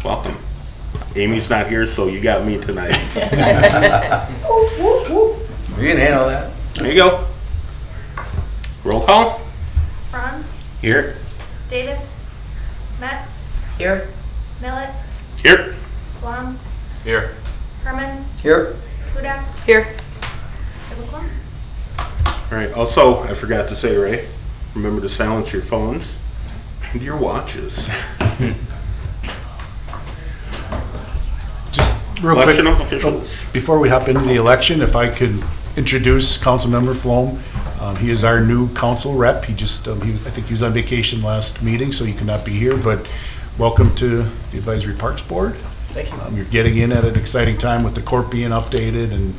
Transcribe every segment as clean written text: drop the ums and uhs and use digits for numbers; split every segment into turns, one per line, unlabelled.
Welcome. Amy's not here, so you got me tonight.
You can handle that.
There you go. Roll call.
Franz,
Here.
Davis, Metz,
Here.
Millet,
Here.
Blom,
Here.
Herman,
Here.
Hudak,
Here.
Ibelkorn.
All right. Also, I forgot to say, Ray, remember to silence your phones and your watches.
Just real
Election
quick,
of officials.
before we hop into the election, if I could introduce Councilmember Flom. He is our new council rep. He just, I think he was on vacation last meeting, so he could not be here, but welcome to the Advisory Parks Board.
Thank you.
You're getting in at an exciting time with the court being updated, and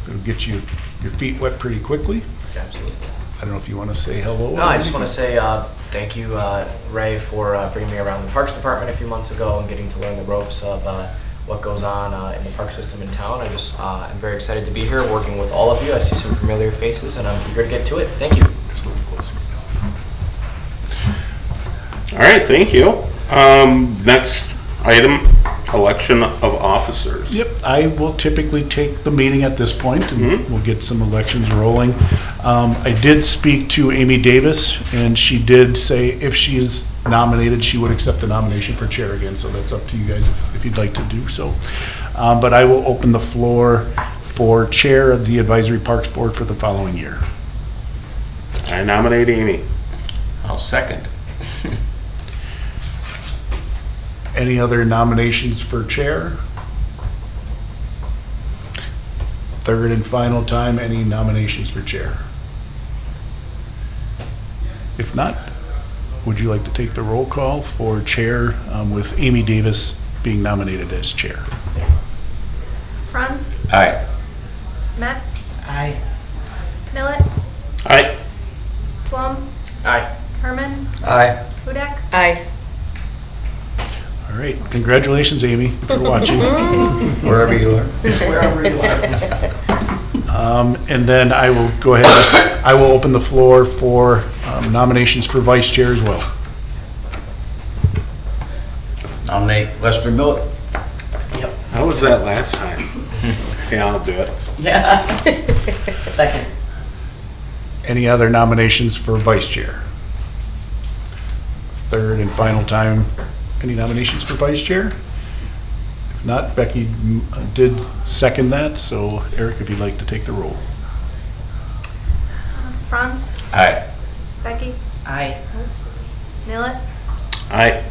it'll get you your feet wet pretty quickly.
Absolutely.
I don't know if you want to say hello.
No, I just want to say thank you, Ray, for bringing me around the Parks Department a few months ago and getting to learn the ropes of what goes on in the park system in town. I'm very excited to be here working with all of you. I see some familiar faces, and I'm eager to get to it. Thank you.
Just a little closer.
All right. Thank you. Next item, election of officers.
Yep, I will typically take the meeting at this point, and we'll get some elections rolling. I did speak to Amy Davis, and she did say if she is nominated, she would accept the nomination for chair again, so that's up to you guys if you'd like to do so. But I will open the floor for chair of the Advisory Parks Board for the following year.
I nominate Amy.
I'll second.
Any other nominations for chair? Third and final time, any nominations for chair? If not, would you like to take the roll call for chair with Amy Davis being nominated as chair?
Yes. Franz,
Aye.
Metz,
Aye.
Millet,
Aye.
Blom,
Aye.
Herman,
Aye.
Hudak,
Aye.
All right, congratulations, Amy, for watching.
Wherever you are.
Wherever you are.
And then I will go ahead, I will open the floor for nominations for vice chair as well.
Nominate Lester Millet.
Yep.
How was that last time? Yeah, I'll do it.
Yeah. Second.
Any other nominations for vice chair? Third and final time, any nominations for vice chair? If not, Becky did second that, so Eric, if you'd like to take the roll.
Franz,
Aye.
Becky,
Aye.
Millet,
Aye.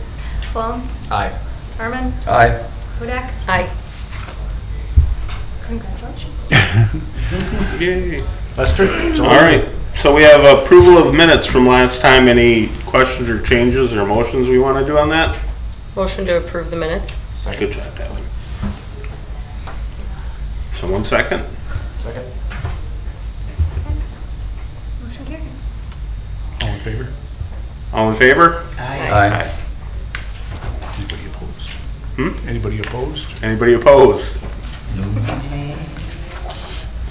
Blom,
Aye.
Herman,
Aye.
Hudak.
Aye.
Congratulations.
Yay.
Lester? it's
All
over.
right. So we have approval of minutes from last time. Any questions or changes or motions we want to do on that?
Motion to approve the minutes.
Good job, Devin. Someone second?
Second.
Motion carried.
All in favor?
All in favor?
Aye.
Anybody opposed?
Hmm?
Anybody opposed?
Anybody opposed?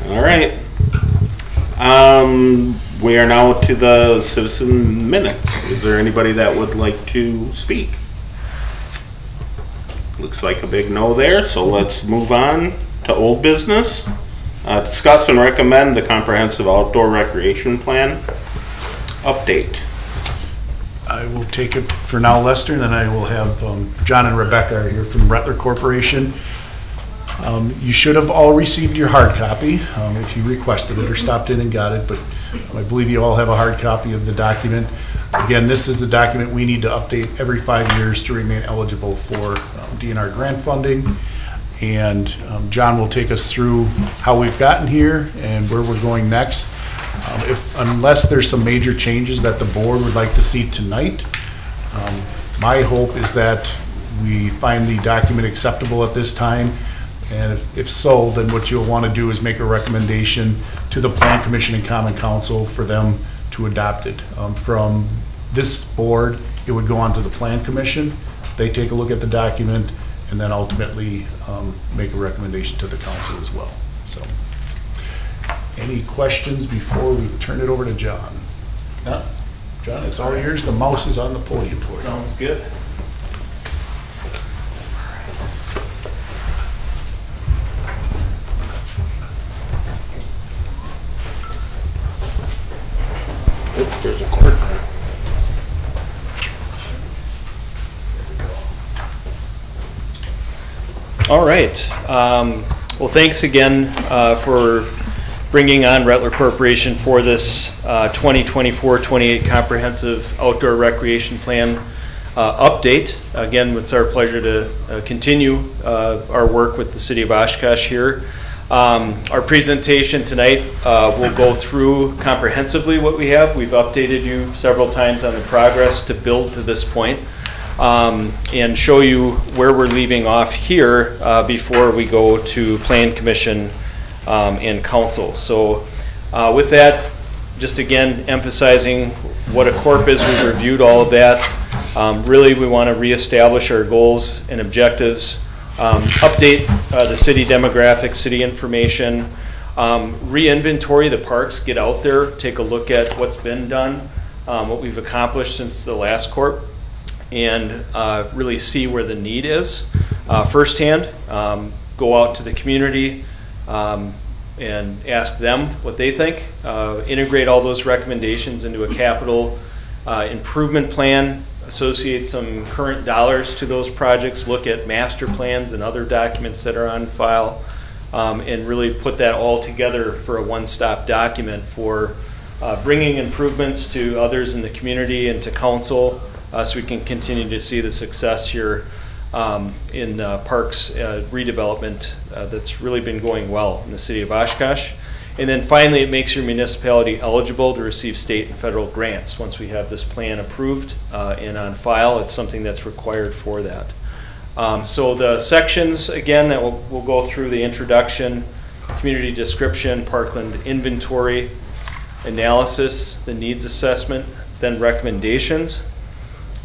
All right. We are now to the citizen minutes. Is there anybody that would like to speak? Looks like a big no there, so let's move on to old business. Discuss and recommend the comprehensive outdoor recreation plan update.
I will take it for now, Lester, and then I will have John and Rebecca are here from Rattler Corporation. You should have all received your hard copy if you requested it or stopped in and got it, but I believe you all have a hard copy of the document. Again, this is a document we need to update every 5 years to remain eligible for DNR grant funding. And John will take us through how we've gotten here and where we're going next. Unless there's some major changes that the board would like to see tonight, my hope is that we find the document acceptable at this time. And if so, then what you'll want to do is make a recommendation to the Plan Commission and Common Council for them to adopt it. From this board, it would go on to the Plan Commission. They take a look at the document and then ultimately make a recommendation to the council as well. So, any questions before we turn it over to John? No? John, it's all yours. The mouse is on the podium for you.
Sounds good. All right. Well, thanks again for bringing on Rattler Corporation for this 2024-28 Comprehensive Outdoor Recreation Plan update. Again, it's our pleasure to continue our work with the City of Oshkosh here. Our presentation tonight will go through comprehensively what we have. We've updated you several times on the progress to build to this point. And show you where we're leaving off here before we go to Plan Commission and Council. So with that, just again emphasizing what a corp is, we've reviewed all of that. Really we want to reestablish our goals and objectives, update the city demographics, city information, re-inventory the parks, get out there, take a look at what's been done, what we've accomplished since the last corp, and really see where the need is firsthand. Go out to the community and ask them what they think. Integrate all those recommendations into a capital improvement plan. Associate some current dollars to those projects. Look at master plans and other documents that are on file, and really put that all together for a one-stop document for bringing improvements to others in the community and to council. So we can continue to see the success here in parks redevelopment that's really been going well in the city of Oshkosh. And then finally, it makes your municipality eligible to receive state and federal grants. Once we have this plan approved and on file, it's something that's required for that. So the sections, again, that we'll go through: the introduction, community description, parkland inventory, analysis, the needs assessment, then recommendations,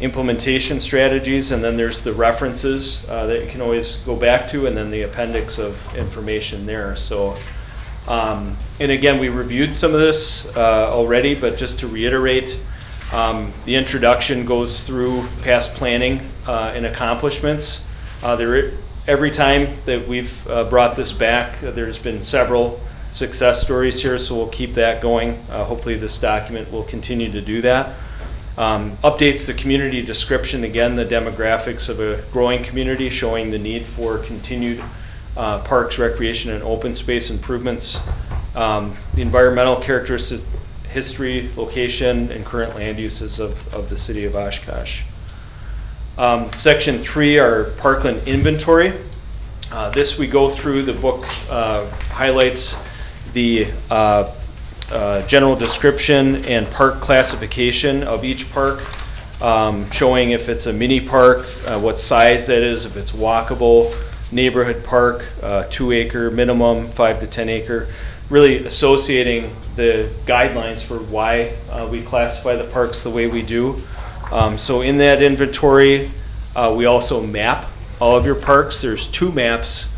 implementation strategies, and then there's the references that you can always go back to, and then the appendix of information there. So, and again, we reviewed some of this already, but just to reiterate, the introduction goes through past planning and accomplishments. Every time that we've brought this back, there's been several success stories here, so we'll keep that going. Hopefully this document will continue to do that. Updates the community description, again, the demographics of a growing community, showing the need for continued parks, recreation, and open space improvements. The environmental characteristics, history, location, and current land uses of the city of Oshkosh. Section 3, our parkland inventory. This we go through, the book highlights the general description and park classification of each park, showing if it's a mini park, what size that is, if it's walkable, neighborhood park, 2 acre minimum, 5 to 10 acre, really associating the guidelines for why we classify the parks the way we do. So in that inventory, we also map all of your parks. There's 2 maps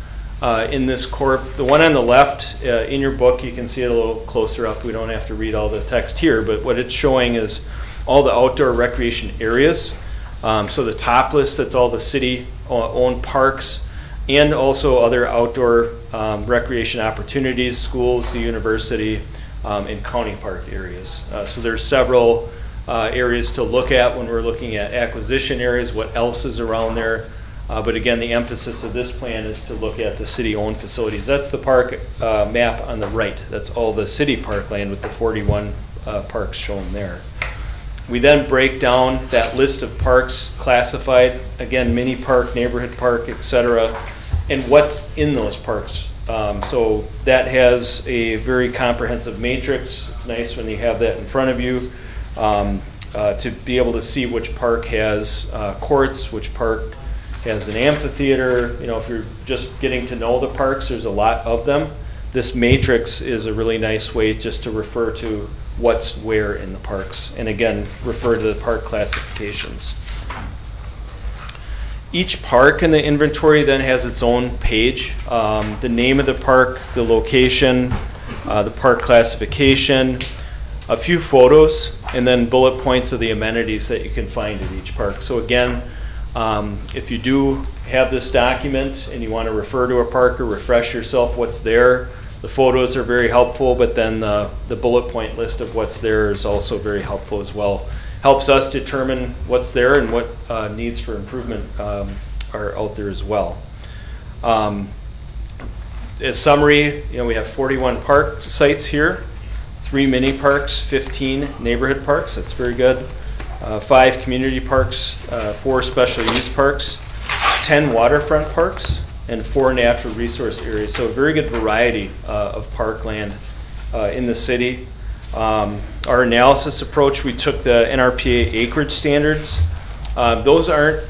in this corp. The one on the left in your book, you can see it a little closer up. We don't have to read all the text here, but what it's showing is all the outdoor recreation areas. So the top list, that's all the city-owned parks, and also other outdoor recreation opportunities, schools, the university, and county park areas. So there's several areas to look at when we're looking at acquisition areas, what else is around there. But again, the emphasis of this plan is to look at the city-owned facilities. That's the park map on the right. That's all the city parkland with the 41 parks shown there. We then break down that list of parks classified, again, mini park, neighborhood park, etc., and what's in those parks. So that has a very comprehensive matrix. It's nice when you have that in front of you to be able to see which park has courts, which park has an amphitheater. You know, if you're just getting to know the parks, there's a lot of them. This matrix is a really nice way just to refer to what's where in the parks, and again, refer to the park classifications. Each park in the inventory then has its own page. The name of the park, the location, the park classification, a few photos, and then bullet points of the amenities that you can find at each park. So again, if you do have this document and you want to refer to a park or refresh yourself what's there, the photos are very helpful, but then the bullet point list of what's there is also very helpful as well. Helps us determine what's there and what needs for improvement are out there as well. As summary, we have 41 park sites here, 3 mini parks, 15 neighborhood parks. That's very good. 5 community parks, 4 special use parks, 10 waterfront parks, and 4 natural resource areas. So a very good variety of parkland in the city. Our analysis approach, we took the NRPA acreage standards. Those aren't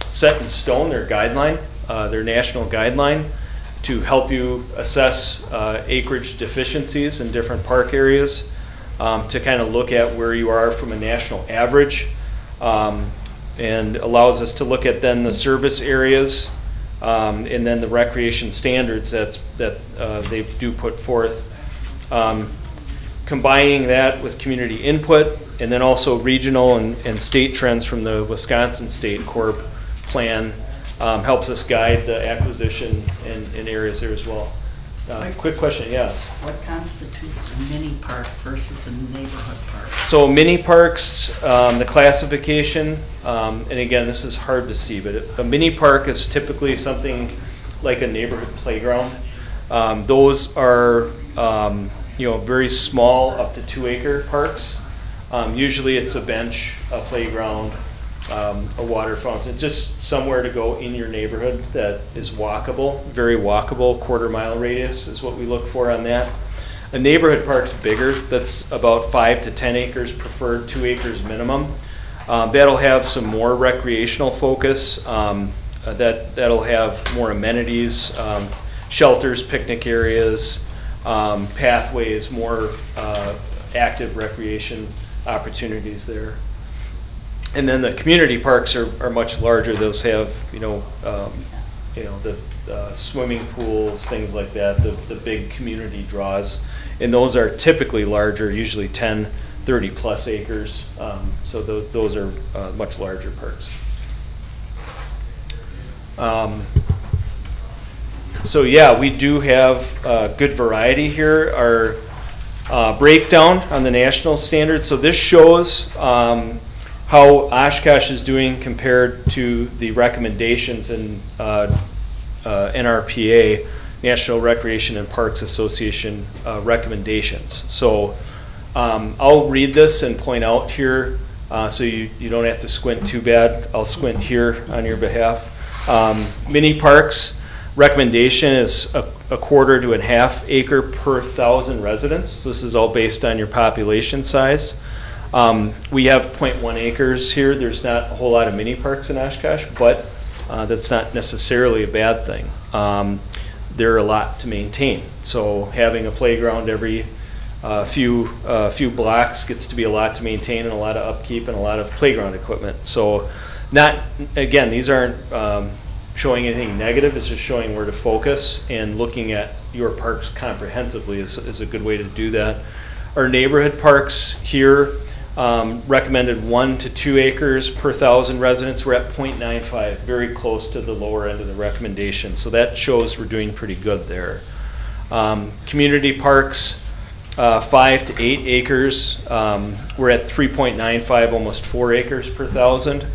set in stone, they're guideline, they're national guideline to help you assess acreage deficiencies in different park areas, to kind of look at where you are from a national average, and allows us to look at then the service areas, and then the recreation standards that they do put forth. Combining that with community input, and then also regional and state trends from the Wisconsin State Corp plan helps us guide the acquisition in areas there as well. Quick question, yes.
What constitutes a mini park versus a neighborhood park?
So mini parks, the classification, and again, this is hard to see, but a mini park is typically something like a neighborhood playground. Those are very small, up to 2-acre parks. Usually it's a bench, a playground, a water fountain, just somewhere to go in your neighborhood that is walkable, very walkable, quarter-mile radius is what we look for on that. A neighborhood park's bigger, that's about 5 to 10 acres, preferred 2 acres minimum. That'll have some more recreational focus, that'll have more amenities, shelters, picnic areas, pathways, more active recreation opportunities there. And then the community parks are much larger. Those have, the swimming pools, things like that, the big community draws. And those are typically larger, usually 10, 30 plus acres. So those are much larger parks. So yeah, we do have good variety here. Our breakdown on the national standards. So this shows how Oshkosh is doing compared to the recommendations in NRPA, National Recreation and Parks Association recommendations. So I'll read this and point out here, so you don't have to squint too bad. I'll squint here on your behalf. Mini parks recommendation is a 1/4 to 1/2 acre per 1,000 residents. So this is all based on your population size. We have 0.1 acres here. There's not a whole lot of mini parks in Oshkosh, but that's not necessarily a bad thing. They're a lot to maintain. So having a playground every few blocks gets to be a lot to maintain, and a lot of upkeep and a lot of playground equipment. So again, these aren't showing anything negative. It's just showing where to focus, and looking at your parks comprehensively is a good way to do that. Our neighborhood parks here, recommended 1 to 2 acres per 1,000 residents. We're at 0.95, very close to the lower end of the recommendation. So that shows we're doing pretty good there. Community parks, 5 to 8 acres. We're at 3.95, almost 4 acres per 1,000.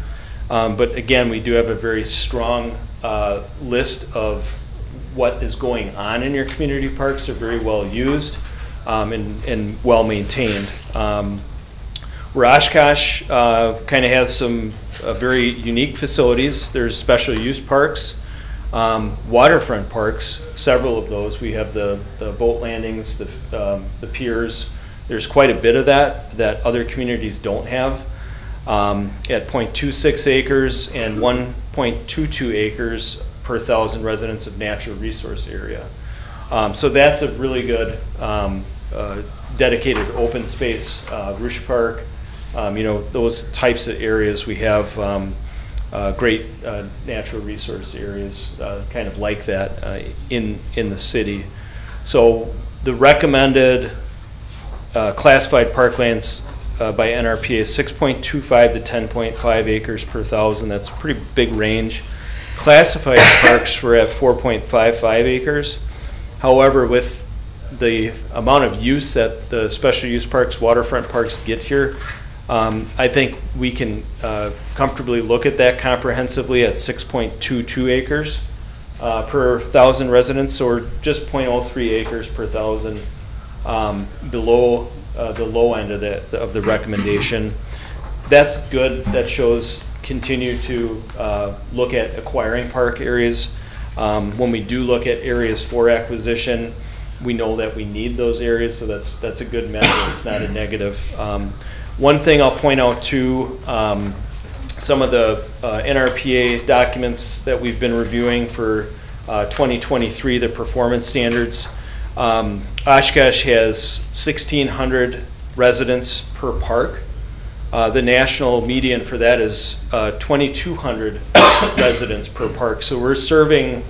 But again, we do have a very strong list of what is going on in your community parks. They're very well used and well maintained. Where Oshkosh kind of has some very unique facilities. There's special use parks, waterfront parks, several of those. We have the boat landings, the piers. There's quite a bit of that other communities don't have. At 0.26 acres and 1.22 acres per 1,000 residents of natural resource area. So that's a really good dedicated open space, Roosh Park, those types of areas. We have great natural resource areas kind of like that in the city. So the recommended classified parklands by NRPA is 6.25 to 10.5 acres per 1,000. That's a pretty big range. Classified parks were at 4.55 acres. However, with the amount of use that the special use parks, waterfront parks get here, I think we can comfortably look at that comprehensively at 6.22 acres. per 1,000 residents, or just 0.03 acres per 1,000, below the low end of the recommendation. That's good. That shows continue to look at acquiring park areas. When we do look at areas for acquisition, we know that we need those areas, so that's a good measure. It's not a negative. One thing I'll point out too, some of the NRPA documents that we've been reviewing for 2023, the performance standards. Oshkosh has 1,600 residents per park. The national median for that is 2,200 residents per park. So we're serving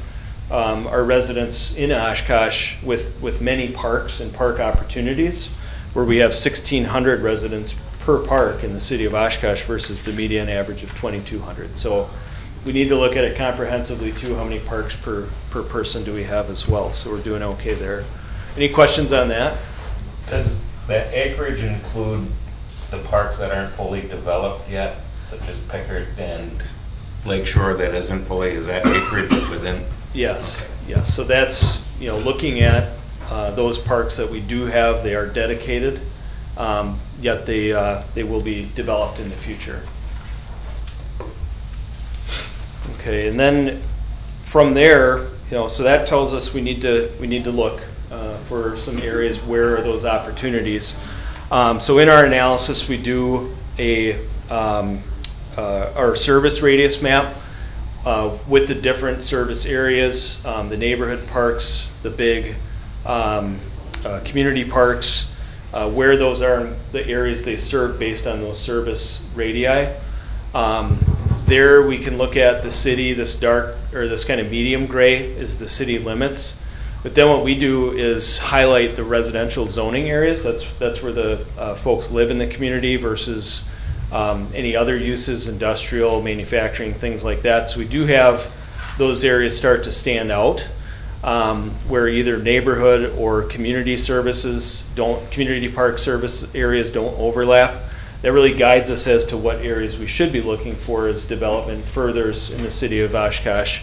our residents in Oshkosh with many parks and park opportunities, where we have 1,600 residents per park in the city of Oshkosh versus the median average of 2,200. So we need to look at it comprehensively too. How many parks per person do we have as well? So we're doing okay there. Any questions on that?
Does that acreage include the parks that aren't fully developed yet, such as Pickard and Lakeshore that isn't fully, is that acreage within?
Yes, yes. So that's, looking at those parks that we do have, they are dedicated, yet they will be developed in the future. Okay, and then from there, so that tells us we need to look for some areas where are those opportunities. So in our analysis, we do our service radius map with the different service areas, the neighborhood parks, the big community parks, where those are the areas they serve based on those service radii. There we can look at the city, this dark or this kind of medium gray is the city limits. But then what we do is highlight the residential zoning areas. That's where the folks live in the community versus any other uses, industrial, manufacturing, things like that. So we do have those areas start to stand out, where either neighborhood or community services community park service areas don't overlap. That really guides us as to what areas we should be looking for as development furthers in the city of Oshkosh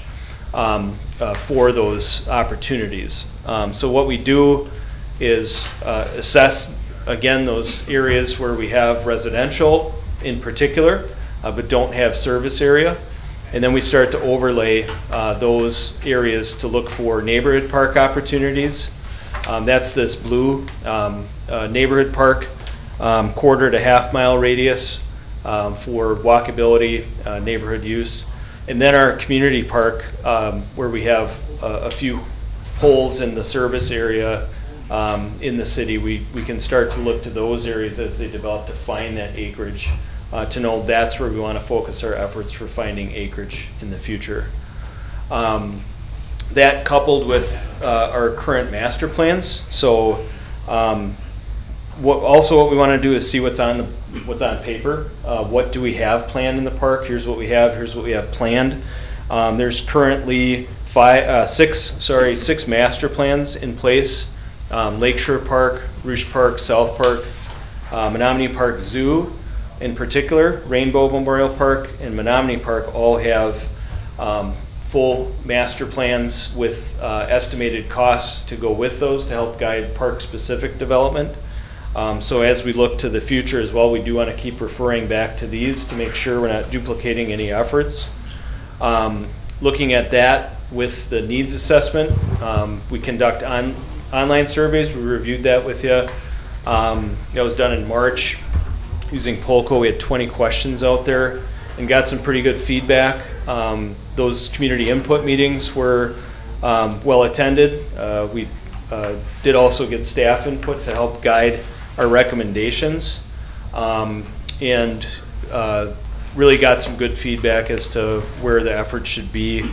for those opportunities. So what we do is assess, again, those areas where we have residential in particular, but don't have service area. And then we start to overlay those areas to look for neighborhood park opportunities. That's this blue neighborhood park, quarter to half mile radius for walkability, neighborhood use. And then our community park, where we have a few holes in the service area in the city, we can start to look to those areas as they develop to find that acreage, to know that's where we want to focus our efforts for finding acreage in the future. That coupled with our current master plans. So what we want to do is see what's on paper. What do we have planned in the park? Here's what we have. Here's what we have planned. There's currently six master plans in place. Lakeshore Park, Rouge Park, South Park, Menominee Park Zoo in particular, Rainbow Memorial Park, and Menominee Park all have full master plans with estimated costs to go with those to help guide park-specific development. So as we look to the future as well, we do want to keep referring back to these to make sure we're not duplicating any efforts. Looking at that with the needs assessment, we conduct online surveys. We reviewed that with you. That was done in March using Polco. We had 20 questions out there and got some pretty good feedback. Those community input meetings were well attended. We did also get staff input to help guide our recommendations, and really got some good feedback as to where the effort should be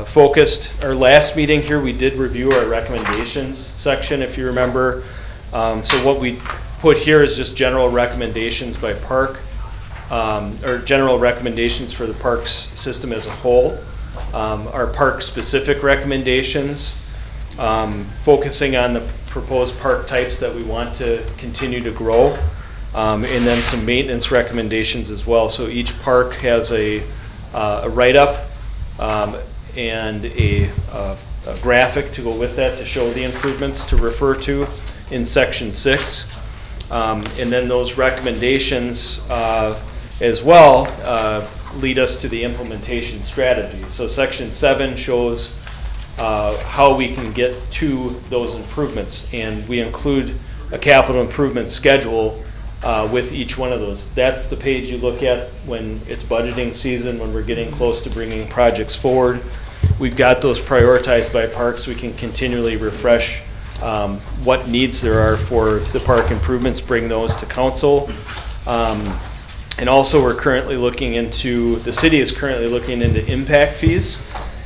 focused. Our last meeting here, we did review our recommendations section, if you remember. So what we put here is just general recommendations by park, or general recommendations for the parks system as a whole. Our park-specific recommendations, focusing on the proposed park types that we want to continue to grow, and then some maintenance recommendations as well. So each park has a write-up and a graphic to go with that to show the improvements to refer to in section 6. And then those recommendations as well lead us to the implementation strategy. So section 7 shows how we can get to those improvements, and we include a capital improvement schedule with each one of those. That's the page you look at when it's budgeting season, when we're getting close to bringing projects forward. We've got those prioritized by parks. We can continually refresh what needs there are for the park improvements, bring those to council. And also we're currently looking into, the city is currently looking into impact fees,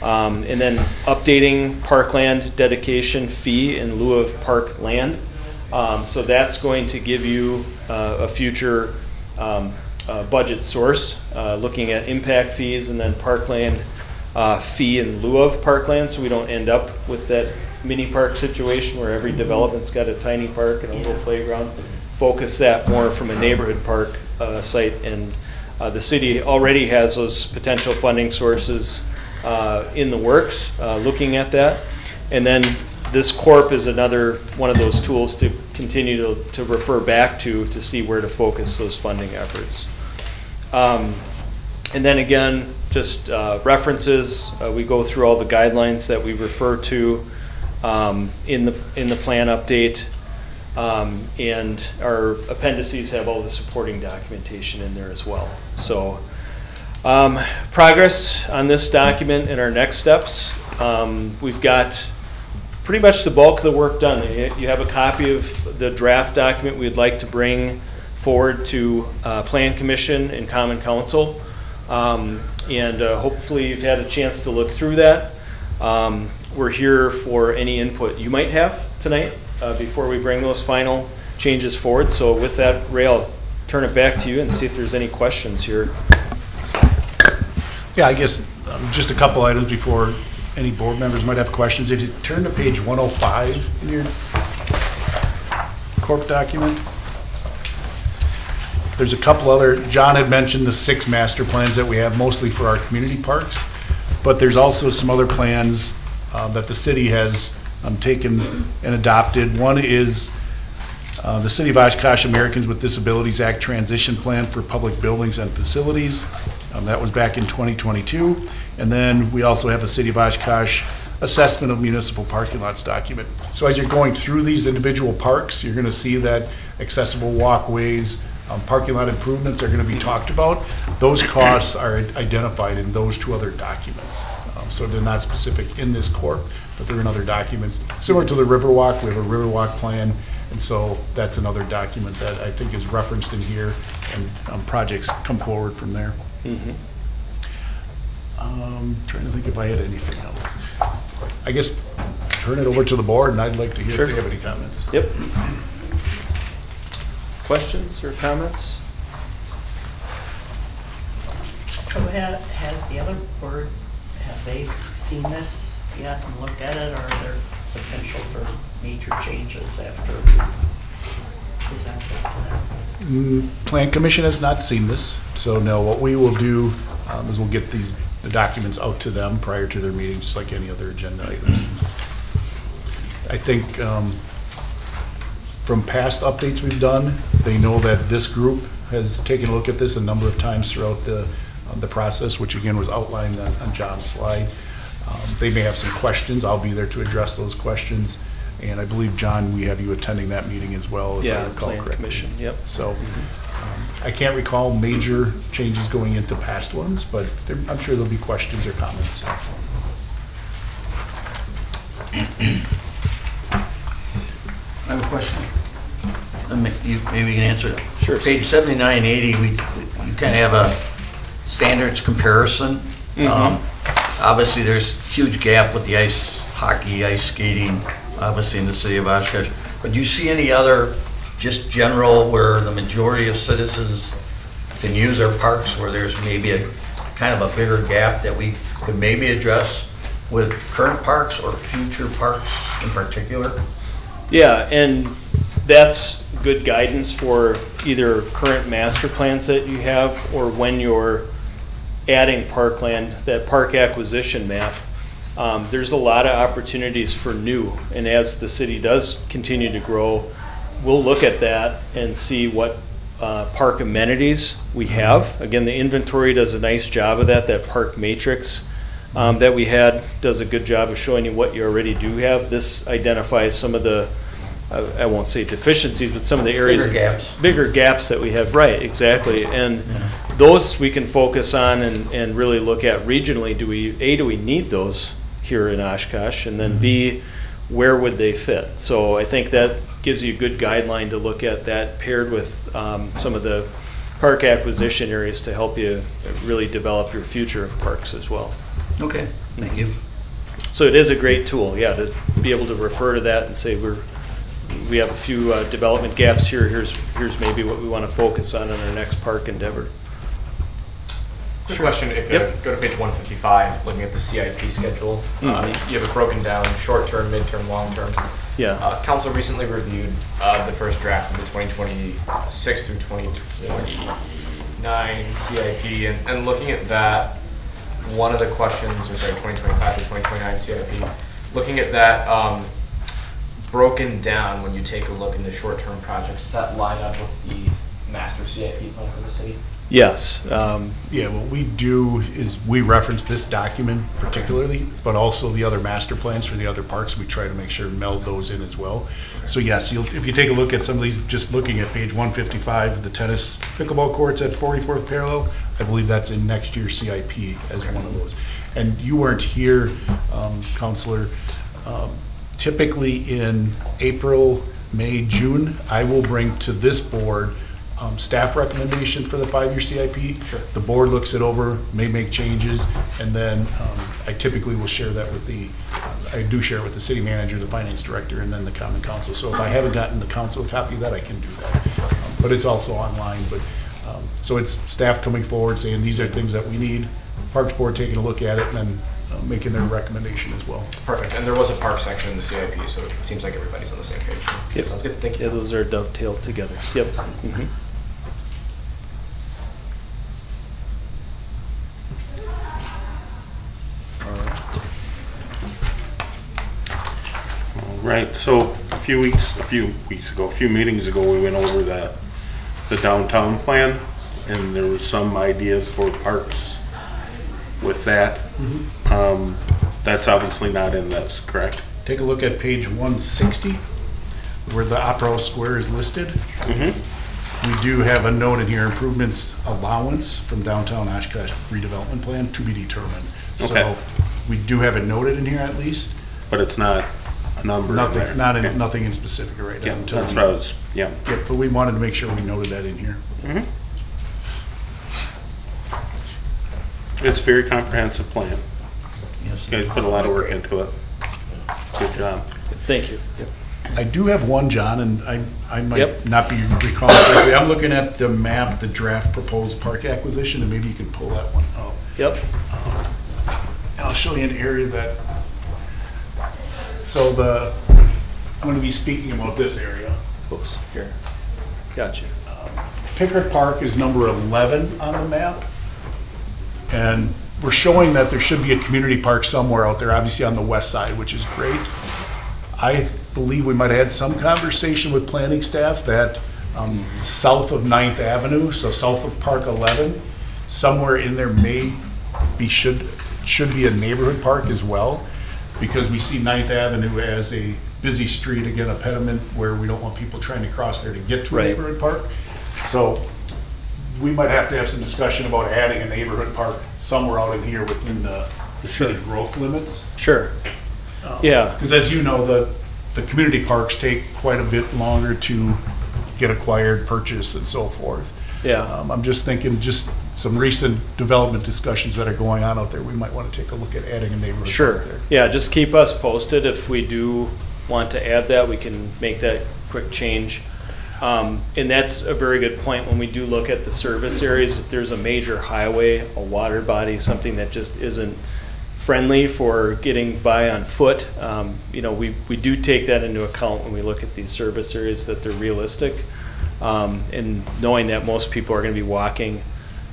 and then updating parkland dedication fee in lieu of park land. So that's going to give you a future budget source, looking at impact fees and then parkland fee in lieu of parkland, so we don't end up with that mini park situation where every development's got a tiny park and a little playground. Focus that more from a neighborhood park site, and the city already has those potential funding sources in the works, looking at that. And then this corp is another one of those tools to continue to refer back to see where to focus those funding efforts. And then again, just references. We go through all the guidelines that we refer to in the plan update, and our appendices have all the supporting documentation in there as well. So progress on this document and our next steps. We've got pretty much the bulk of the work done. You have a copy of the draft document we'd like to bring forward to Plan Commission and Common Council. And hopefully you've had a chance to look through that. We're here for any input you might have tonight before we bring those final changes forward. So with that, Ray, I'll turn it back to you and see if there's any questions here.
Yeah, I guess just a couple items before any board members might have questions. If you turn to page 105 in your corp document, there's a couple other, John had mentioned the 6 master plans that we have mostly for our community parks, but there's also some other plans that the city has taken and adopted. One is the City of Oshkosh Americans with Disabilities Act Transition Plan for Public Buildings and Facilities. That was back in 2022. And then we also have a City of Oshkosh Assessment of Municipal Parking Lots document. So as you're going through these individual parks, you're going to see that accessible walkways, parking lot improvements are going to be talked about. Those costs are identified in those 2 other documents. So they're not specific in this corp, but they're in other documents. Similar to the Riverwalk, we have a Riverwalk plan, and so that's another document that I think is referenced in here, and projects come forward from there. Mm-hmm. Trying to think if I had anything else. I guess turn it over to the board, and I'd like to hear if they have any comments.
Yep. Questions or comments?
So has the other board, have they seen this yet and looked at it, or are there potential for major changes after we present it to them?
Plan Commission has not seen this, so no, what we will do is we'll get the documents out to them prior to their meeting, just like any other agenda items. I think from past updates we've done, they know that this group has taken a look at this a number of times throughout the process, which again was outlined on John's slide. They may have some questions. I'll be there to address those questions. And I believe, John, we have you attending that meeting as well, if I recall correctly.
Commission, yep.
So I can't recall major changes going into past ones, but I'm sure there'll be questions or comments.
I have a question. Maybe you can answer it.
Sure.
Page 79, 80, you kind of have a standards comparison. Obviously, there's a huge gap with the ice hockey, ice skating, obviously in the city of Oshkosh. But do you see any other, just general, where the majority of citizens can use our parks, where there's maybe a kind of a bigger gap that we could maybe address with current parks or future parks in particular?
Yeah, and that's good guidance for either current master plans that you have or when you're adding parkland, that park acquisition map. there's a lot of opportunities for new. And as the city does continue to grow, we'll look at that and see what park amenities we have. Again, the inventory does a nice job of that. That park matrix that we had does a good job of showing you what you already do have. This identifies some of the, I won't say deficiencies, but some of the areas. Bigger gaps that we have, right, exactly. And those we can focus on and really look at regionally. Do we need those here in Oshkosh? And then B, where would they fit? So I think that gives you a good guideline to look at that, paired with some of the park acquisition areas to help you really develop your future of parks as well.
Okay, thank you.
So it is a great tool, yeah, to be able to refer to that and say we have a few development gaps here. Here's maybe what we want to focus on in our next park endeavor.
Quick question, if you go to page 155, looking at the CIP schedule, you have it broken down short-term, mid-term, long-term.
Yeah.
Council recently reviewed the first draft of the 2026 through 2029 CIP, and looking at that, one of the questions, or sorry, 2025 to 2029 CIP, looking at that broken down when you take a look in the short-term projects, does that line up with the master CIP plan for the city?
Yes. Yeah, what we do is we reference this document particularly, but also the other master plans for the other parks. We try to make sure to meld those in as well. So yes, if you take a look at some of these, just looking at page 155, the tennis pickleball courts at 44th parallel, I believe that's in next year's CIP as one of those. And you weren't here, Counselor. Typically in April, May, June, I will bring to this board staff recommendation for the 5-year CIP.
Sure.
The board looks it over, may make changes, and then I typically will share that with I do share it with the city manager, the finance director, and then the common council. So if I haven't gotten the council a copy of that, I can do that. But it's also online. But so it's staff coming forward saying these are things that we need, Parks Board taking a look at it, and then making their recommendation as well.
Perfect. And there was a park section in the CIP, so it seems like everybody's on the same page.
Yep.
Sounds good. Thank you.
Yeah, those are dovetailed together. Yep. Mm-hmm.
Right, so a few meetings ago, we went over the downtown plan, and there was some ideas for parks with that. That's obviously not in this, correct?
Take a look at page 160, where the Opera House Square is listed. We do have a note in here, improvements allowance from downtown Oshkosh redevelopment plan to be determined.
Okay.
So we do have it noted in here at least.
But it's not a number in there.
Nothing in specific right now.
Yeah, that's what I was, yeah.
Yeah, but we wanted to make sure we noted that in here.
It's a very comprehensive plan.
Yes.
You guys put a lot of work into it. Good job.
Thank you. Yep.
I do have one, John, and I might not be recalling correctly. I'm looking at the map, the draft proposed park acquisition, and maybe you can pull that one up.
Yep.
I'll show you an area that, so I'm going to be speaking about this area.
Oops, here. Gotcha.
Pickard Park is number 11 on the map. And we're showing that there should be a community park somewhere out there, obviously on the west side, which is great. I believe we might have had some conversation with planning staff that south of 9th Avenue, so south of Park 11, somewhere in there should be a neighborhood park as well, because we see 9th Avenue as a busy street, again, a pediment where we don't want people trying to cross there to get to a neighborhood park. So we might have to have some discussion about adding a neighborhood park somewhere out in here within the city growth limits.
Sure. Yeah.
Because as you know, the community parks take quite a bit longer to get acquired, purchased, and so forth.
Yeah.
I'm just thinking, just some recent development discussions that are going on out there, we might want to take a look at adding a neighborhood park there.
Yeah, just keep us posted. If we do want to add that, we can make that quick change. And that's a very good point when we do look at the service areas. If there's a major highway, a water body, something that just isn't friendly for getting by on foot, we do take that into account when we look at these service areas, that they're realistic. And knowing that most people are going to be walking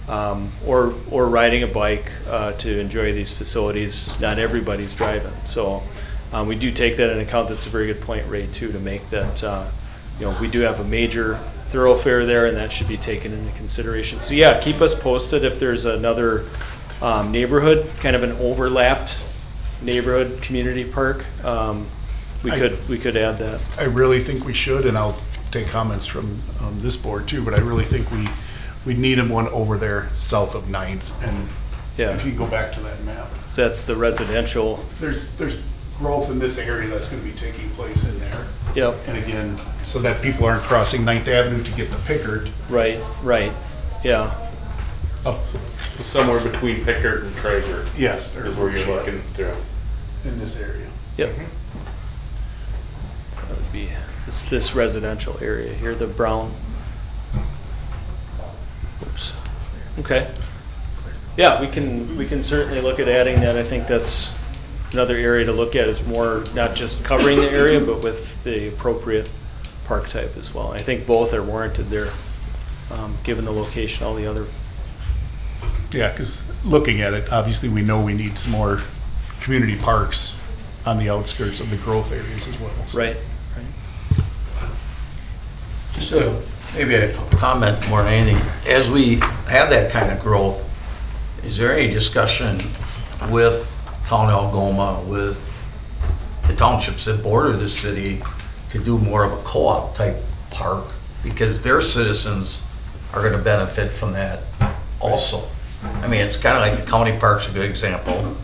or riding a bike to enjoy these facilities. Not everybody's driving, so we do take that into account. That's a very good point, Ray, too, to make that we do have a major thoroughfare there, and that should be taken into consideration. So yeah, keep us posted if there's another neighborhood, kind of an overlapped neighborhood community park. We could add that.
I really think we should, and I'll take comments from this board too, but I really think we need one over there south of 9th. And if you go back to that map.
So that's the residential.
There's growth in this area that's going to be taking place in there.
Yep.
And again, so that people aren't crossing 9th Avenue to get to Pickard.
Right, yeah.
Up
Somewhere between Pickard and Traeger.
Yes.
Is where you're looking through.
In this area.
Yep. So that would be this residential area here, the brown. Oops. Okay. Yeah, we can certainly look at adding that. I think that's another area to look at, is more not just covering the area, but with the appropriate park type as well. I think both are warranted there, given the location, all the other.
Yeah, because looking at it, obviously we know we need some more community parks on the outskirts of the growth areas as well. So.
Right.
Just maybe a comment more than anything. As we have that kind of growth, is there any discussion with Town Algoma, with the townships that border the city, to do more of a co-op type park? Because their citizens are going to benefit from that also. I mean, it's kind of like the county park's a good example.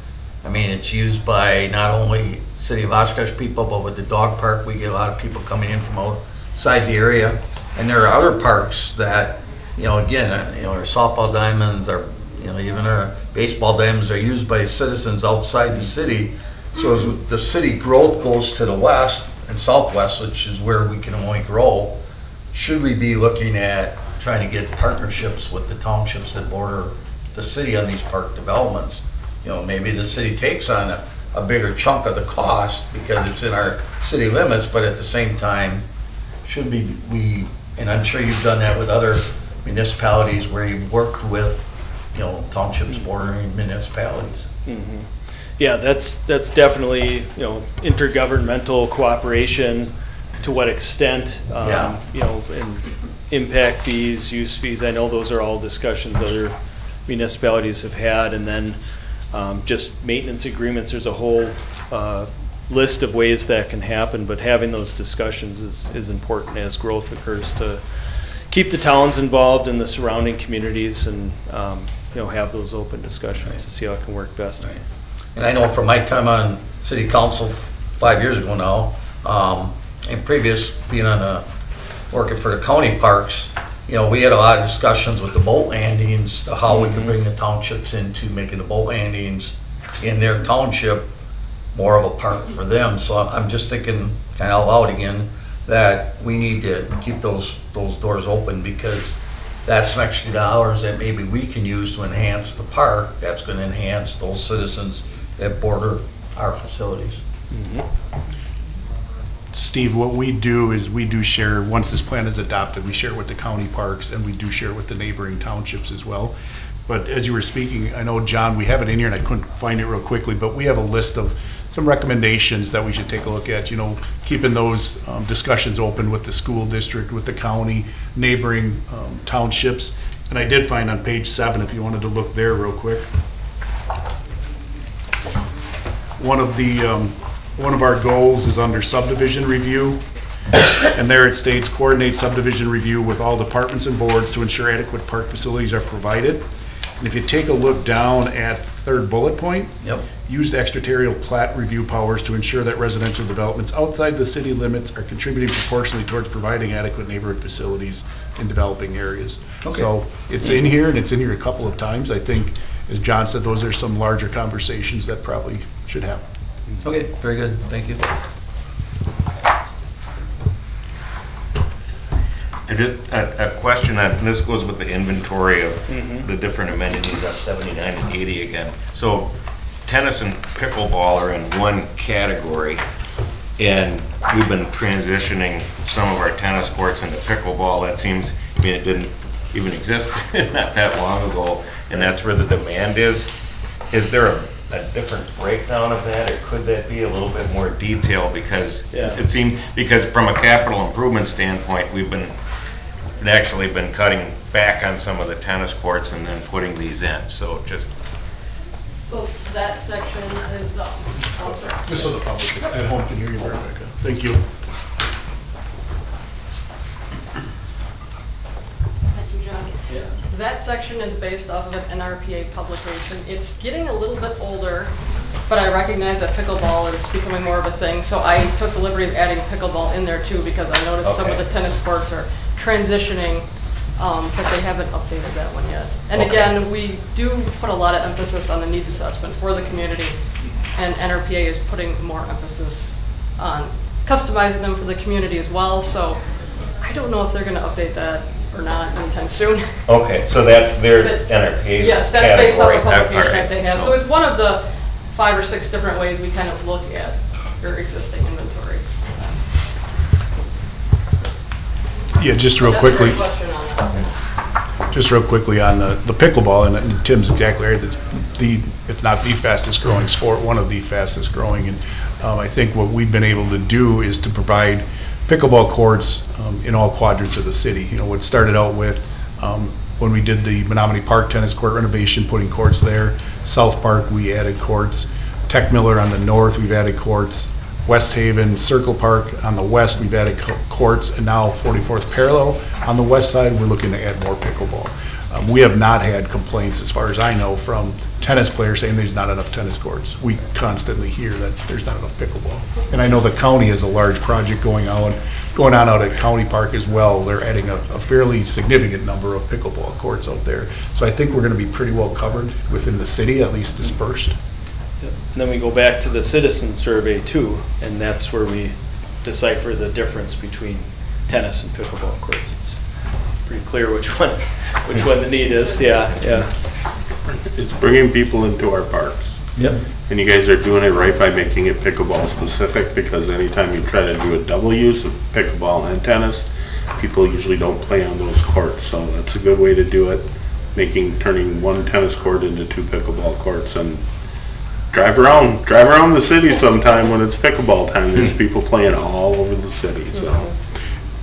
I mean, it's used by not only city of Oshkosh people, but with the dog park, we get a lot of people coming in from outside the area. And there are other parks that, again, our softball diamonds, even our baseball diamonds are used by citizens outside the city. So as the city growth goes to the west and southwest, which is where we can only grow, should we be looking at trying to get partnerships with the townships that border the city on these park developments? Maybe the city takes on a bigger chunk of the cost because it's in our city limits, but at the same time, should we, and I'm sure you've done that with other municipalities where you've worked with, townships bordering municipalities.
Mm-hmm. Yeah, that's definitely, intergovernmental cooperation. To what extent, and impact fees, use fees. I know those are all discussions other municipalities have had, and then just maintenance agreements. There's a whole list of ways that can happen, but having those discussions is important as growth occurs, to keep the towns involved and the surrounding communities, and have those open discussions to see how it can work best.
Right. And I know from my time on city council 5 years ago now, and previous being on working for the county parks, we had a lot of discussions with the boat landings, to how we could bring the townships into making the boat landings in their township more of a park for them. So I'm just thinking kind of out loud again that we need to keep those doors open, because that's some extra dollars that maybe we can use to enhance the park. That's going to enhance those citizens that border our facilities.
Mm-hmm.
Steve, what we do is we do share, once this plan is adopted, we share with the county parks, and we do share with the neighboring townships as well. But as you were speaking, I know, John, we have it in here and I couldn't find it real quickly, but we have a list of some recommendations that we should take a look at, keeping those discussions open with the school district, with the county, neighboring townships. And I did find on page 7, if you wanted to look there real quick, one of our goals is under subdivision review, and there it states, coordinate subdivision review with all departments and boards to ensure adequate park facilities are provided. And if you take a look down at 3rd bullet point, use the extraterritorial plat review powers to ensure that residential developments outside the city limits are contributing proportionally towards providing adequate neighborhood facilities in developing areas. Okay. So it's in here, and it's in here a couple of times. I think, as John said, those are some larger conversations that probably should happen.
Okay, very good. Thank you.
And just a question on, and this goes with the inventory of the different amenities on 79 and 80 again. So tennis and pickleball are in one category, and we've been transitioning some of our tennis courts into pickleball. That seems, it didn't even existed not that long ago, and that's where the demand is. Is there a different breakdown of that, or could that be a little bit more detail? Because it seemed, because from a capital improvement standpoint, we've actually been cutting back on some of the tennis courts and then putting these in, so just.
So that section is, oh, sorry.
Just so the public at home can hear you, Rebecca. Thank you.
Thank you, John. That section is based off of an NRPA publication. It's getting a little bit older, but I recognize that pickleball is becoming more of a thing. So I took the liberty of adding pickleball in there too, because I noticed some of the tennis courts are transitioning, but they haven't updated that one yet. And again, we do put a lot of emphasis on the needs assessment for the community, and NRPA is putting more emphasis on customizing them for the community as well. So I don't know if they're going to update that or not anytime soon.
Okay, so that's their NRPA's
Yes, that's based off a
category.
publication that they have. So it's one of the 5 or 6 different ways we kind of look at your existing inventory.
Yeah, just real
That's a
quickly.
great question on that.
Just real quickly on the pickleball, and Tim's exactly right. It's if not the fastest growing sport, one of the fastest growing. And I think what we've been able to do is to provide pickleball courts in all quadrants of the city. You know, what started out with when we did the Menominee Park tennis court renovation, putting courts there. South Park, we added courts. Tech Miller on the north, we've added courts. West Haven, Circle Park on the west, we've added courts, and now 44th Parallel on the west side, we're looking to add more pickleball. We have not had complaints, as far as I know, from tennis players saying there's not enough tennis courts. We constantly hear that there's not enough pickleball. And I know the county has a large project going on out at County Park as well. They're adding a fairly significant number of pickleball courts out there. So I think we're going to be pretty well covered within the city, at least dispersed.
And then we go back to the citizen survey too, and that's where we decipher the difference between tennis and pickleball courts. It's pretty clear which one the need is. Yeah.
It's bringing people into our parks.
Yep.
And you guys are doing it right by making it pickleball specific, because anytime you try to do a double use of pickleball and tennis, people usually don't play on those courts. So that's a good way to do it, turning one tennis court into 2 pickleball courts. And drive around the city sometime when it's pickleball time. There's people playing all over the city. So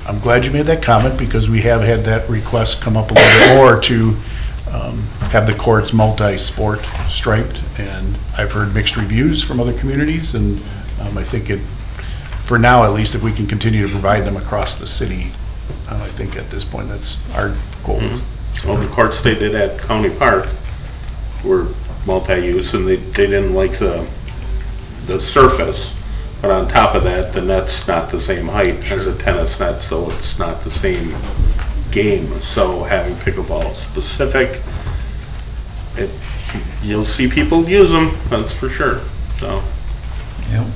I'm glad you made that comment, because we have had that request come up a little bit more to have the courts multi-sport striped, and I've heard mixed reviews from other communities, and I think for now at least, if we can continue to provide them across the city, I think at this point that's our goal.
Well, the courts they did at County Park were multi-use, and they didn't like the surface, but on top of that, the net's not the same height as a tennis net, so it's not the same game. So having pickleball specific, you'll see people use them, that's for sure. So.
Yeah.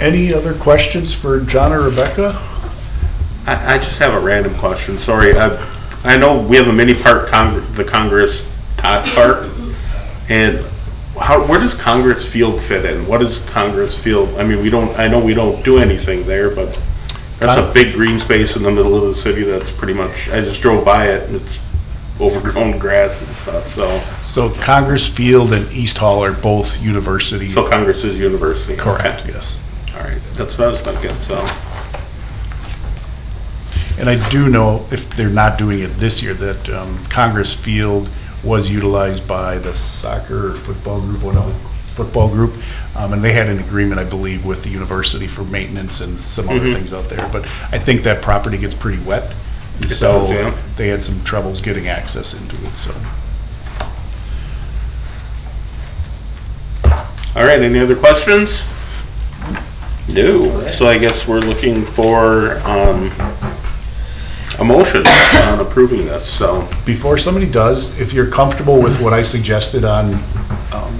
Any other questions for John or Rebecca?
I just have a random question. Sorry, I know we have a mini park, the Congress Todd Park, and where does Congress Field fit in? What is Congress Field? I mean, I know we don't do anything there, but that's a big green space in the middle of the city. That's pretty much. I just drove by it, and it's overgrown grass and stuff.
So Congress Field and East Hall are both university.
So Congress is university.
Correct.
Okay.
Yes.
All right, that's what I was thinking. So.
And I do know, if they're not doing it this year, that Congress Field was utilized by the soccer or football group, one other football group, and they had an agreement, I believe, with the university for maintenance and some other things out there. But I think that property gets pretty wet, and so
does, yeah.
They had some troubles getting access into it. So.
All right, any other questions? No. So I guess we're looking for a motion on approving this. So
Before somebody does, if you're comfortable with what I suggested on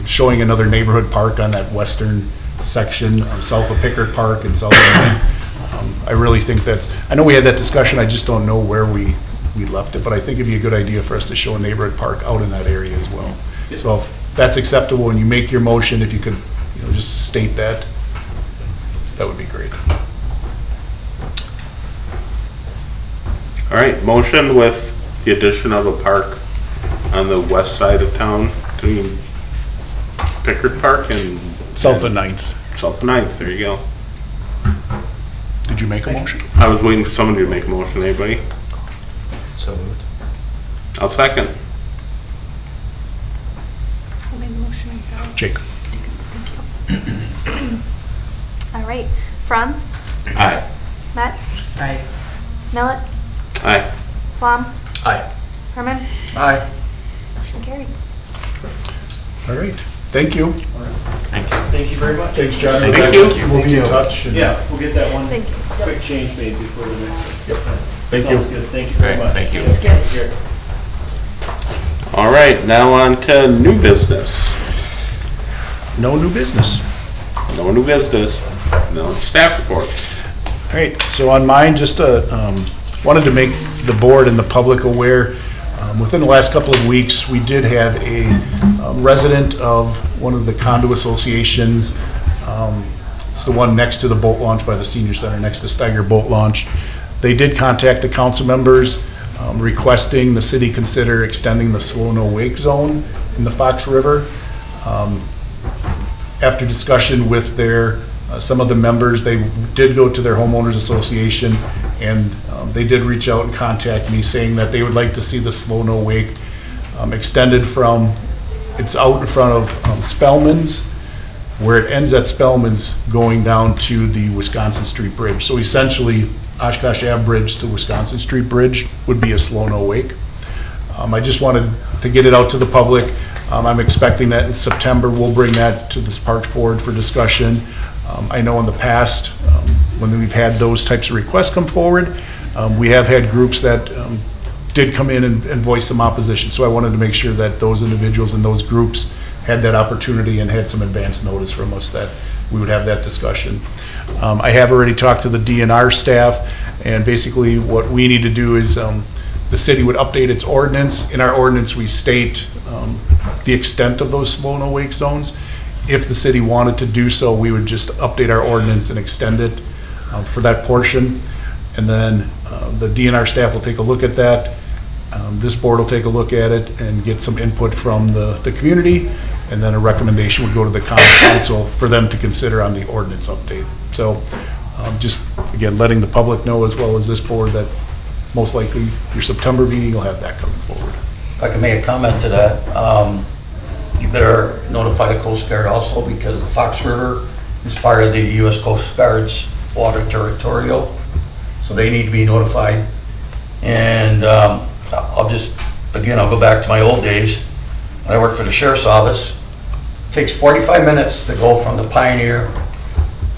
showing another neighborhood park on that western section, south of Pickard Park and south of I really think I know we had that discussion, I just don't know where we left it, but I think it'd be a good idea for us to show a neighborhood park out in that area as well. So if that's acceptable and you make your motion, if you could just state that would be great.
All right, motion with the addition of a park on the west side of town between Pickard Park and
South of 9th.
South of 9th. There you go.
Did you make a motion?
I was waiting for somebody to make a motion. Anybody?
So moved.
I'll second.
Who made the motion? I'm sorry.
Jake.
Thank you. All right. Franz,
Aye.
Metz,
Aye.
Millet,
Aye.
Flom,
Aye.
Herman,
Aye.
motion carried.
All right. Thank you.
Thank you very much.
Thanks, John.
Thank you.
We'll be in touch. and-
Yeah, we'll get that one
Thank you.
quick change made before the next.
Thank you.
Sounds good. Thank you very
Great,
much.
thank you.
That's good. Here.
All right, now on to new business.
No new business.
No new business. No staff reports.
All right, so on mine, just wanted to make the board and the public aware, within the last couple of weeks, we did have a resident of one of the condo associations. It's the one next to the boat launch by the senior center, next to Steiger Boat Launch. They did contact the council members requesting the city consider extending the slow no wake zone in the Fox River. After discussion with their some of the members, they did go to their homeowners association, and they did reach out and contact me saying that they would like to see the slow no wake extended from, it's out in front of Spellman's, where it ends at Spellman's, going down to the Wisconsin Street Bridge. So essentially, Oshkosh Ave Bridge to Wisconsin Street Bridge would be a slow no wake. I just wanted to get it out to the public. I'm expecting that in September, we'll bring that to this Parks Board for discussion. I know in the past, when we've had those types of requests come forward, we have had groups that did come in and voice some opposition. So I wanted to make sure that those individuals and those groups had that opportunity and had some advance notice from us that we would have that discussion. I have already talked to the DNR staff, and basically what we need to do is the city would update its ordinance. In our ordinance, we state the extent of those slow no wake zones. If the city wanted to do so, we would just update our ordinance and extend it for that portion. And then the DNR staff will take a look at that. This board will take a look at it and get some input from the community, and then a recommendation would go to the council for them to consider on the ordinance update. So just, again, letting the public know as well as this board that most likely your September meeting will have that coming forward.
If I can make a comment to that, you better notify the Coast Guard also, because the Fox River is part of the U.S. Coast Guard's water territorial, so they need to be notified. And I'll go back to my old days. When I worked for the Sheriff's Office, it takes 45 minutes to go from the Pioneer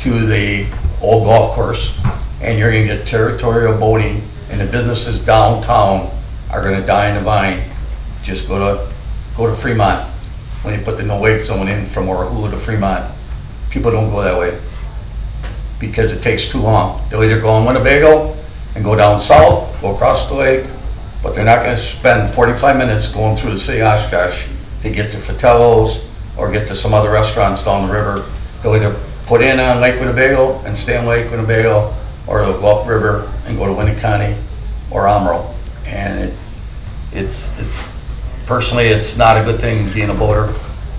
to the old golf course, and you're gonna get territorial boating, and the businesses downtown are gonna die in the vine. Just go to Fremont. When they put the no wake zone in from Orhula to Fremont, people don't go that way because it takes too long. They'll either go on Winnebago and go down south, go across the lake, but they're not going to spend 45 minutes going through the city of Oshkosh to get to Fratello's or get to some other restaurants down the river. They'll either put in on Lake Winnebago and stay on Lake Winnebago, or they'll go upriver and go to Winneconne or Amro. And personally, it's not a good thing being a boater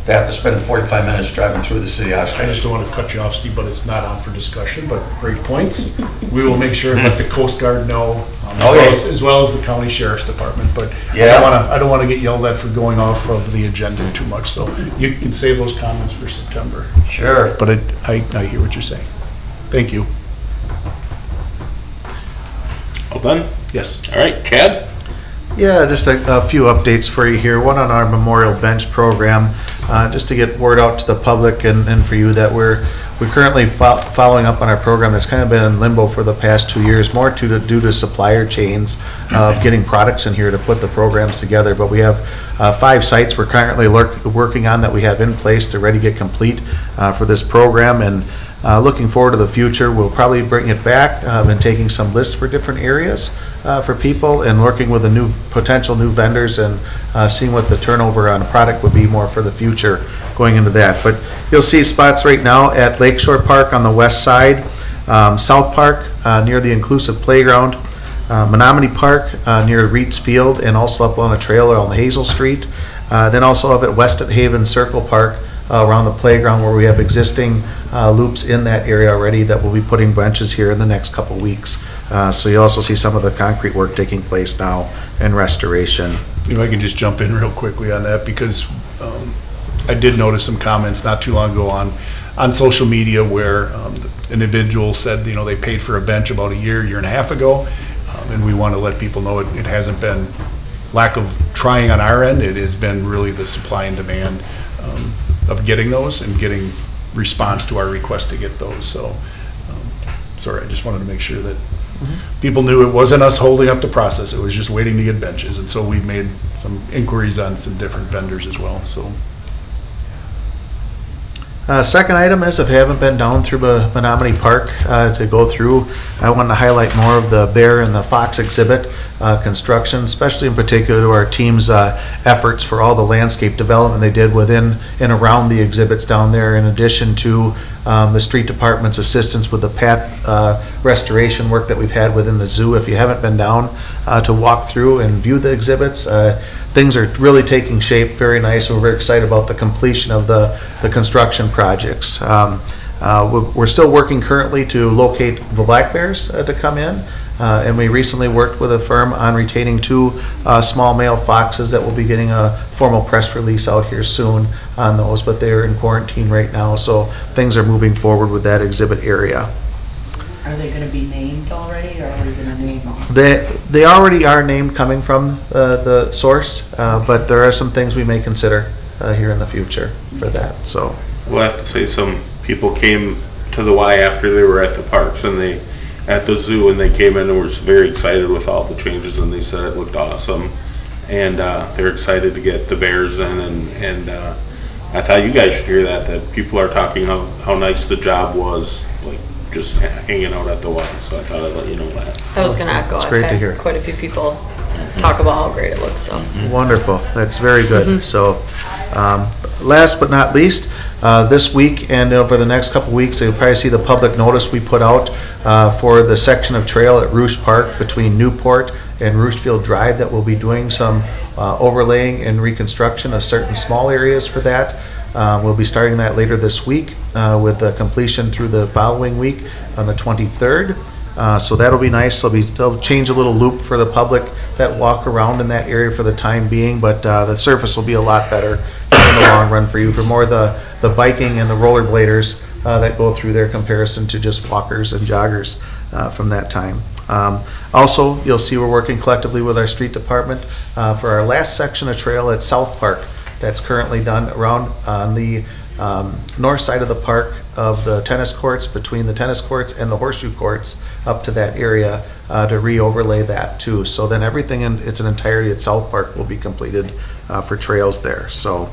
to have to spend 45 minutes driving through the city of Oshkosh.
I just don't want to cut you off, Steve, but it's not on for discussion, but great points. We will make sure and let the Coast Guard know, as well as the County Sheriff's Department, but
Yeah.
I don't want to get yelled at for going off of the agenda too much, so you can save those comments for September.
Sure.
But I hear what you're saying. Thank you.
All done?
Yes.
All right, Chad?
Yeah, just a few updates for you here. One on our Memorial Bench program, just to get word out to the public and for you that we're currently following up on our program that's kind of been in limbo for the past 2 years, more due to supplier chains of getting products in here to put the programs together. But we have 5 sites we're currently working on that we have in place to ready to get complete for this program. And looking forward to the future, we'll probably bring it back and taking some lists for different areas for people and working with the potential new vendors and seeing what the turnover on a product would be more for the future going into that. But you'll see spots right now at Lakeshore Park on the west side, South Park near the inclusive playground, Menominee Park near Reeds Field, and also up on a trailer on Hazel Street. Then also up at West at Haven Circle Park around the playground, where we have existing loops in that area already that we'll be putting benches here in the next couple weeks. So you also see some of the concrete work taking place now in restoration.
If I can just jump in real quickly on that, because I did notice some comments not too long ago on social media where an individual said, you know, they paid for a bench about a year and a half ago, and we want to let people know it hasn't been lack of trying on our end. It has been really the supply and demand of getting those and getting response to our request to get those. So, sorry, I just wanted to make sure that people knew it wasn't us holding up the process. It was just waiting to get benches. And so we've made some inquiries on some different vendors as well. So.
Second item is, if you haven't been down through Menominee Park to go through, I want to highlight more of the bear and the fox exhibit construction, especially in particular to our team's efforts for all the landscape development they did within and around the exhibits down there, in addition to the street department's assistance with the path restoration work that we've had within the zoo. If you haven't been down to walk through and view the exhibits, things are really taking shape, very nice. We're very excited about the completion of the construction projects. We're still working currently to locate the black bears to come in. And we recently worked with a firm on retaining 2 small male foxes that will be getting a formal press release out here soon on those, but they're in quarantine right now, so things are moving forward with that exhibit area.
Are they going to be named already, or are we going to name them?
They already are named coming from the source, but there are some things we may consider here in the future for that. So
we'll have to say some people came to the Y after they were at the parks and at the zoo, and they came in and were very excited with all the changes, and they said it looked awesome, and they're excited to get the bears in, and I thought you guys should hear that people are talking how nice the job was, like just hanging out at the Y. So I thought I'd let you know that.
I was going to echo.
It's great to hear.
Quite a few people talk about how great it looks. So
wonderful. That's very good. So last but not least, this week and over the next couple weeks, you'll probably see the public notice we put out for the section of trail at Rouge Park between Newport and Rougefield Drive that we'll be doing some overlaying and reconstruction of certain small areas for that. We'll be starting that later this week with the completion through the following week on the 23rd. So that'll be nice. They'll change a little loop for the public that walk around in that area for the time being, but the surface will be a lot better in the long run for you, for more the biking and the rollerbladers that go through their comparison to just walkers and joggers from that time. Also, you'll see we're working collectively with our street department for our last section of trail at South Park that's currently done around on the north side of the park of the tennis courts, between the tennis courts and the horseshoe courts up to that area to re-overlay that too. So then everything in its entirety at South Park will be completed for trails there. So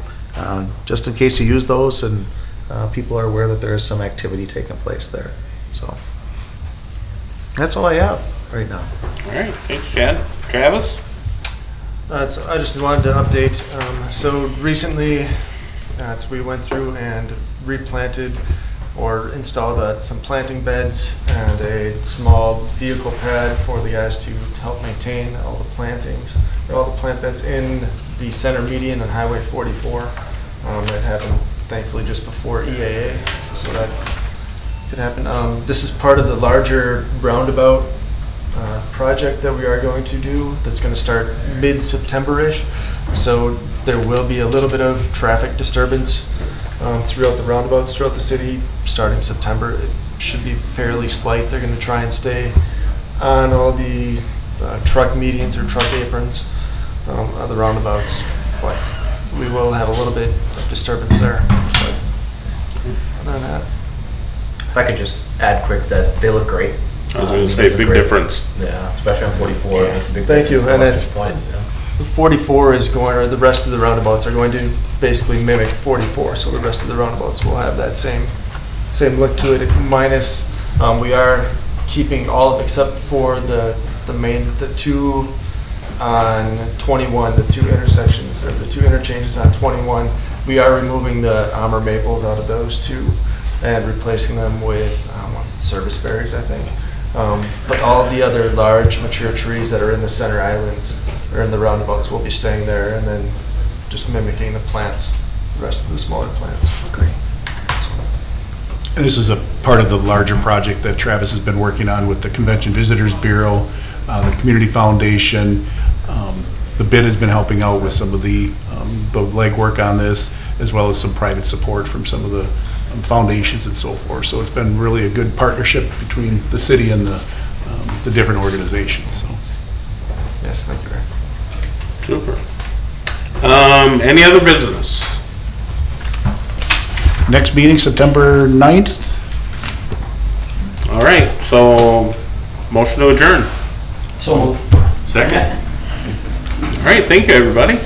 just in case you use those, and people are aware that there is some activity taking place there. So that's all I have right now.
All right, thanks, Chad. Travis?
So I just wanted to update. So recently, we went through and replanted or installed some planting beds and a small vehicle pad for the guys to help maintain all the plantings, or all the plant beds in the center median on Highway 44. That happened thankfully just before EAA, so that could happen. This is part of the larger roundabout project that we are going to do that's going to start mid-September-ish. So there will be a little bit of traffic disturbance throughout the roundabouts throughout the city starting September. It should be fairly slight. They're going to try and stay on all the truck medians or truck aprons on the roundabouts, but we will have a little bit of disturbance there. But other than that,
If I could just add quick that they look great.
I was going to say, big difference.
Yeah, especially on 44. It makes a big
thank
difference.
you. And
That's
it's
point.
the 44 is going, or the rest of the roundabouts are going to basically mimic 44. So the rest of the roundabouts will have that same look to it. Minus, we are keeping all of, except for the two on 21, the two intersections or the two interchanges on 21. We are removing the Amur maples out of those two and replacing them with service berries, I think. But all the other large mature trees that are in the center islands or in the roundabouts will be staying there, and then just mimicking the plants, the rest of the smaller plants.
Great.
This is a part of the larger project that Travis has been working on with the Convention Visitors Bureau, the Community Foundation. The bid has been helping out with some of the legwork on this, as well as some private support from some of the foundations and so forth. So it's been really a good partnership between the city and the different organizations. So.
Yes, thank you, Ray.
Super. Any other business?
Next meeting, September 9th.
All right, so motion to adjourn.
So
Second.
All right, thank you, everybody.